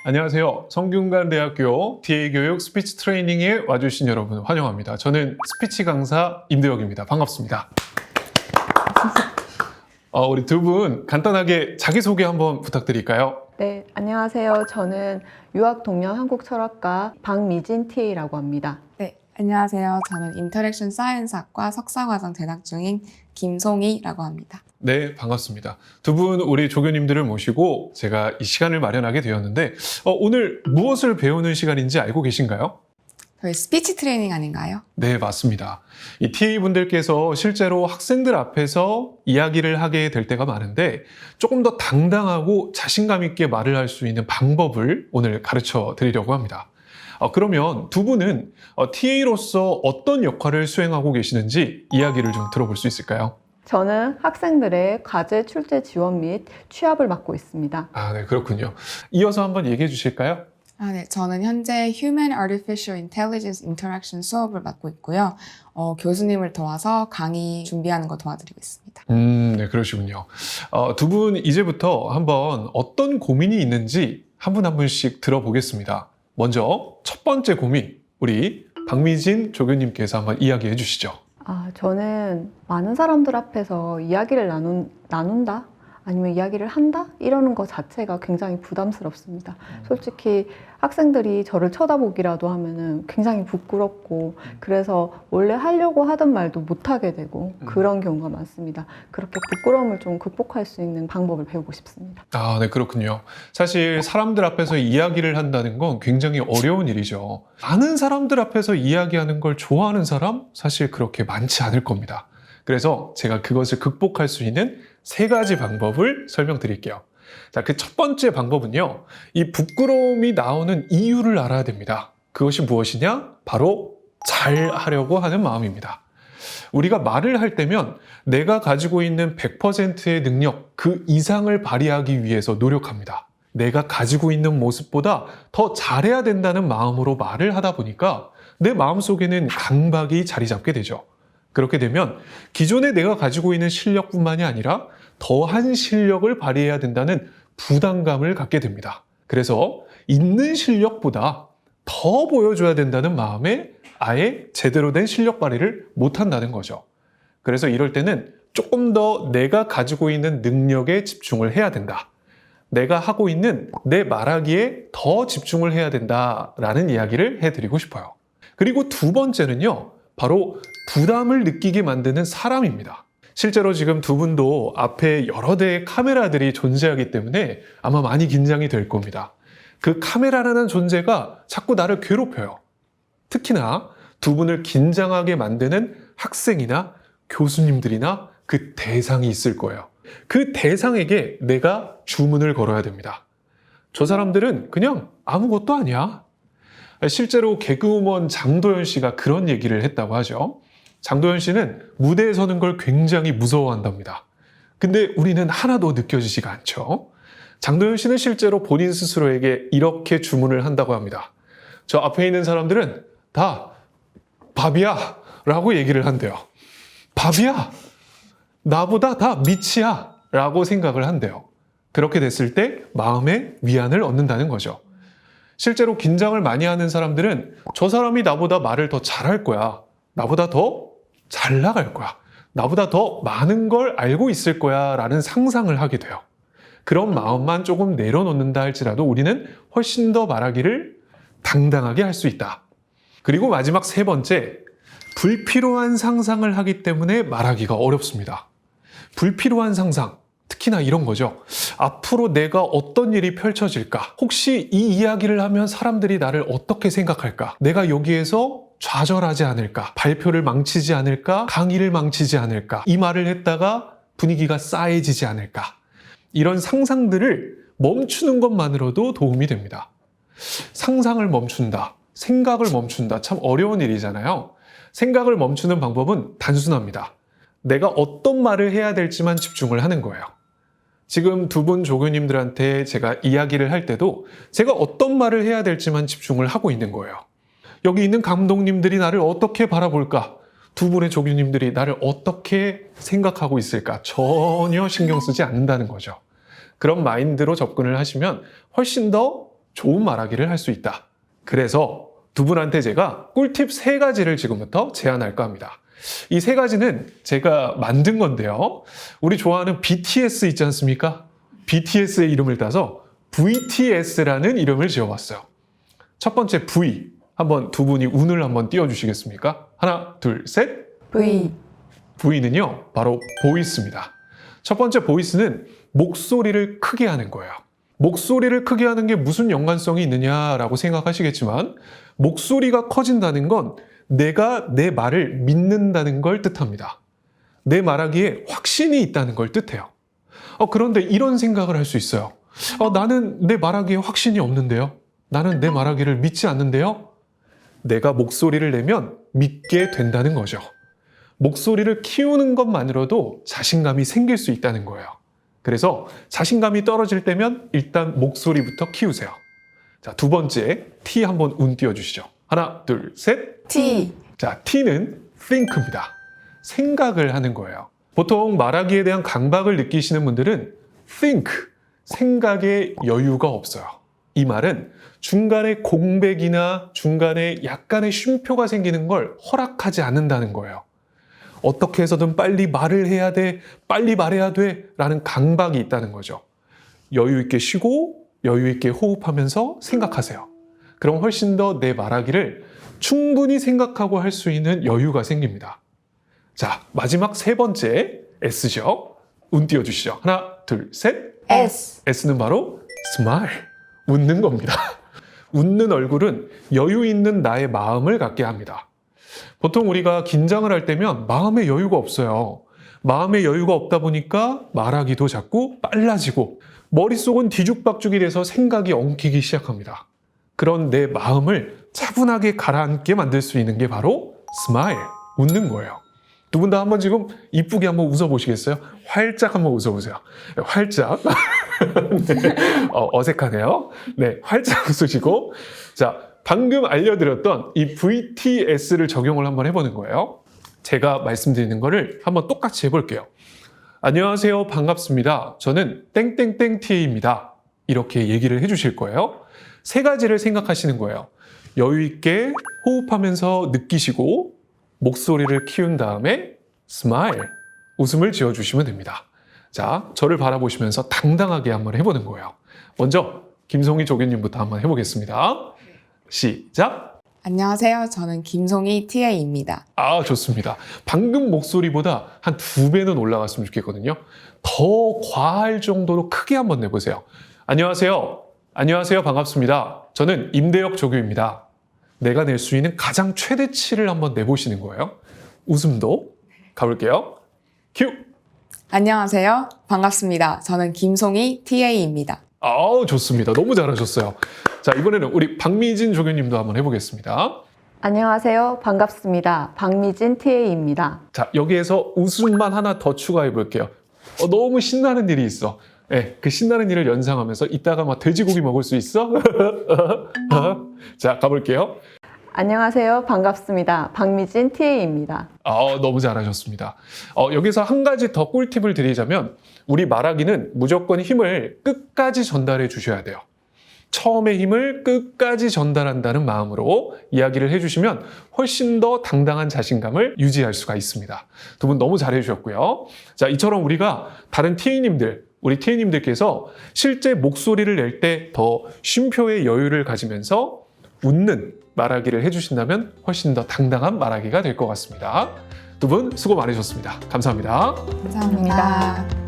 안녕하세요. 성균관대학교 DA교육 스피치 트레이닝에 와주신 여러분 환영합니다. 저는 스피치 강사 임대혁입니다. 반갑습니다. 우리 두 분 간단하게 자기소개 한번 부탁드릴까요? 네, 안녕하세요. 저는 유학 동양 한국 철학과 박미진 TA라고 합니다. 네, 안녕하세요. 저는 인터랙션 사이언스학과 석사과정 재학 중인 김송희라고 합니다. 네, 반갑습니다. 두 분 우리 조교님들을 모시고 제가 이 시간을 마련하게 되었는데 오늘 무엇을 배우는 시간인지 알고 계신가요? 저희 스피치 트레이닝 아닌가요? 네, 맞습니다. 이 TA분들께서 실제로 학생들 앞에서 이야기를 하게 될 때가 많은데 조금 더 당당하고 자신감 있게 말을 할 수 있는 방법을 오늘 가르쳐 드리려고 합니다. 그러면 두 분은 TA로서 어떤 역할을 수행하고 계시는지 이야기를 좀 들어볼 수 있을까요? 저는 학생들의 과제 출제 지원 및 취합을 맡고 있습니다. 네, 그렇군요. 이어서 한번 얘기해 주실까요? 네, 저는 현재 Human Artificial Intelligence Interaction 수업을 맡고 있고요. 교수님을 도와서 강의 준비하는 거 도와드리고 있습니다. 네, 그러시군요. 두 분 이제부터 한번 어떤 고민이 있는지 한 분 한 분씩 들어보겠습니다. 먼저 첫 번째 고민, 우리 박미진 조교님께서 한번 이야기해 주시죠. 저는 많은 사람들 앞에서 이야기를 나눈다? 아니면 이야기를 한다? 이러는 것 자체가 굉장히 부담스럽습니다. 솔직히 학생들이 저를 쳐다보기라도 하면은 굉장히 부끄럽고 그래서 원래 하려고 하던 말도 못하게 되고 그런 경우가 많습니다. 그렇게 부끄러움을 좀 극복할 수 있는 방법을 배우고 싶습니다. 네, 그렇군요. 사실 사람들 앞에서 이야기를 한다는 건 굉장히 어려운 일이죠. 많은 사람들 앞에서 이야기하는 걸 좋아하는 사람 사실 그렇게 많지 않을 겁니다. 그래서 제가 그것을 극복할 수 있는 3가지 방법을 설명드릴게요. 자, 그 첫 번째 방법은요. 이 부끄러움이 나오는 이유를 알아야 됩니다. 그것이 무엇이냐? 바로 잘하려고 하는 마음입니다. 우리가 말을 할 때면 내가 가지고 있는 100%의 능력, 그 이상을 발휘하기 위해서 노력합니다. 내가 가지고 있는 모습보다 더 잘해야 된다는 마음으로 말을 하다 보니까 내 마음속에는 강박이 자리 잡게 되죠. 그렇게 되면 기존에 내가 가지고 있는 실력뿐만이 아니라 더한 실력을 발휘해야 된다는 부담감을 갖게 됩니다. 그래서 있는 실력보다 더 보여줘야 된다는 마음에 아예 제대로 된 실력 발휘를 못한다는 거죠. 그래서 이럴 때는 조금 더 내가 가지고 있는 능력에 집중을 해야 된다. 내가 하고 있는 내 말하기에 더 집중을 해야 된다라는 이야기를 해드리고 싶어요. 그리고 두 번째는요. 바로 부담을 느끼게 만드는 사람입니다. 실제로 지금 두 분도 앞에 여러 대의 카메라들이 존재하기 때문에 아마 많이 긴장이 될 겁니다. 그 카메라라는 존재가 자꾸 나를 괴롭혀요. 특히나 두 분을 긴장하게 만드는 학생이나 교수님들이나 그 대상이 있을 거예요. 그 대상에게 내가 주문을 걸어야 됩니다. 저 사람들은 그냥 아무것도 아니야. 실제로 개그우먼 장도연 씨가 그런 얘기를 했다고 하죠. 장도연 씨는 무대에 서는 걸 굉장히 무서워한답니다. 근데 우리는 하나도 느껴지지가 않죠. 장도연 씨는 실제로 본인 스스로에게 이렇게 주문을 한다고 합니다. 저 앞에 있는 사람들은 다 밥이야 라고 얘기를 한대요. 밥이야? 나보다 다 밑이야 라고 생각을 한대요. 그렇게 됐을 때 마음의 위안을 얻는다는 거죠. 실제로 긴장을 많이 하는 사람들은 저 사람이 나보다 말을 더 잘할 거야. 나보다 더 잘 나갈 거야. 나보다 더 많은 걸 알고 있을 거야 라는 상상을 하게 돼요. 그런 마음만 조금 내려놓는다 할지라도 우리는 훨씬 더 말하기를 당당하게 할 수 있다. 그리고 마지막 3번째, 불필요한 상상을 하기 때문에 말하기가 어렵습니다. 불필요한 상상. 특히나 이런 거죠. 앞으로 내가 어떤 일이 펼쳐질까? 혹시 이 이야기를 하면 사람들이 나를 어떻게 생각할까? 내가 여기에서 좌절하지 않을까? 발표를 망치지 않을까? 강의를 망치지 않을까? 이 말을 했다가 분위기가 싸해지지 않을까? 이런 상상들을 멈추는 것만으로도 도움이 됩니다. 상상을 멈춘다, 생각을 멈춘다, 참 어려운 일이잖아요. 생각을 멈추는 방법은 단순합니다. 내가 어떤 말을 해야 될지만 집중을 하는 거예요. 지금 두 분 조교님들한테 제가 이야기를 할 때도 제가 어떤 말을 해야 될지만 집중을 하고 있는 거예요. 여기 있는 감독님들이 나를 어떻게 바라볼까? 두 분의 조교님들이 나를 어떻게 생각하고 있을까? 전혀 신경 쓰지 않는다는 거죠. 그런 마인드로 접근을 하시면 훨씬 더 좋은 말하기를 할 수 있다. 그래서 두 분한테 제가 꿀팁 3가지를 지금부터 제안할까 합니다. 이 3가지는 제가 만든 건데요. 우리 좋아하는 BTS 있지 않습니까? BTS의 이름을 따서 VTS라는 이름을 지어봤어요. 첫 번째 V, 한번 두 분이 운을 한번 띄워주시겠습니까? 하나, 둘, 셋. V. V는요, 바로 보이스입니다. 첫 번째 보이스는 목소리를 크게 하는 거예요. 목소리를 크게 하는 게 무슨 연관성이 있느냐라고 생각하시겠지만, 목소리가 커진다는 건 내가 내 말을 믿는다는 걸 뜻합니다. 내 말하기에 확신이 있다는 걸 뜻해요. 그런데 이런 생각을 할 수 있어요. 나는 내 말하기에 확신이 없는데요. 나는 내 말하기를 믿지 않는데요. 내가 목소리를 내면 믿게 된다는 거죠. 목소리를 키우는 것만으로도 자신감이 생길 수 있다는 거예요. 그래서 자신감이 떨어질 때면 일단 목소리부터 키우세요. 자, 두 번째, T 한번 운 띄워주시죠. 하나, 둘, 셋. T. 자, T는 think입니다. 생각을 하는 거예요. 보통 말하기에 대한 강박을 느끼시는 분들은 think, 생각에 여유가 없어요. 이 말은 중간에 공백이나 중간에 약간의 쉼표가 생기는 걸 허락하지 않는다는 거예요. 어떻게 해서든 빨리 말을 해야 돼, 빨리 말해야 돼 라는 강박이 있다는 거죠. 여유 있게 쉬고 여유 있게 호흡하면서 생각하세요. 그럼 훨씬 더 내 말하기를 충분히 생각하고 할 수 있는 여유가 생깁니다. 자, 마지막 3번째 S죠. 운 띄워주시죠. 하나, 둘, 셋. S. S는 바로 smile, 웃는 겁니다. 웃는 얼굴은 여유 있는 나의 마음을 갖게 합니다. 보통 우리가 긴장을 할 때면 마음에 여유가 없어요. 마음에 여유가 없다 보니까 말하기도 자꾸 빨라지고 머릿속은 뒤죽박죽이 돼서 생각이 엉키기 시작합니다. 그런 내 마음을 차분하게 가라앉게 만들 수 있는 게 바로 스마일, 웃는 거예요. 두 분 다 한번 지금 이쁘게 한번 웃어보시겠어요? 활짝 한번 웃어보세요. 활짝. 네. 어색하네요. 네, 활짝 웃으시고. 자, 방금 알려드렸던 이 VTS를 적용을 한번 해보는 거예요. 제가 말씀드리는 거를 한번 똑같이 해볼게요. 안녕하세요. 반갑습니다. 저는 땡땡땡 TA입니다. 이렇게 얘기를 해주실 거예요. 3가지를 생각하시는 거예요. 여유 있게 호흡하면서 느끼시고 목소리를 키운 다음에 스마일, 웃음을 지어주시면 됩니다. 자, 저를 바라보시면서 당당하게 한번 해보는 거예요. 먼저 김송희 조교님부터 한번 해보겠습니다. 시작! 안녕하세요. 저는 김송희 TA입니다. 아, 좋습니다. 방금 목소리보다 한 2배는 올라갔으면 좋겠거든요. 더 과할 정도로 크게 한번 내보세요. 안녕하세요. 안녕하세요. 반갑습니다. 저는 임대혁 조교입니다. 내가 낼 수 있는 가장 최대치를 한번 내보시는 거예요. 웃음도 가볼게요. 큐! 안녕하세요. 반갑습니다. 저는 김송희 TA입니다. 아우, 좋습니다. 너무 잘하셨어요. 자, 이번에는 우리 박미진 조교님도 한번 해보겠습니다. 안녕하세요. 반갑습니다. 박미진 TA입니다. 자, 여기에서 웃음만 하나 더 추가해 볼게요. 너무 신나는 일이 있어. 네, 그 신나는 일을 연상하면서 이따가 막 돼지고기 먹을 수 있어? 자, 가볼게요. 안녕하세요. 반갑습니다. 박미진 TA입니다. 너무 잘하셨습니다. 여기서 한 가지 더 꿀팁을 드리자면 우리 말하기는 무조건 힘을 끝까지 전달해 주셔야 돼요. 처음에 힘을 끝까지 전달한다는 마음으로 이야기를 해주시면 훨씬 더 당당한 자신감을 유지할 수가 있습니다. 두 분 너무 잘해 주셨고요. 자, 이처럼 우리가 다른 우리 TA님들께서 실제 목소리를 낼 때 더 쉼표의 여유를 가지면서 웃는 말하기를 해주신다면 훨씬 더 당당한 말하기가 될 것 같습니다. 두 분 수고 많으셨습니다. 감사합니다. 감사합니다.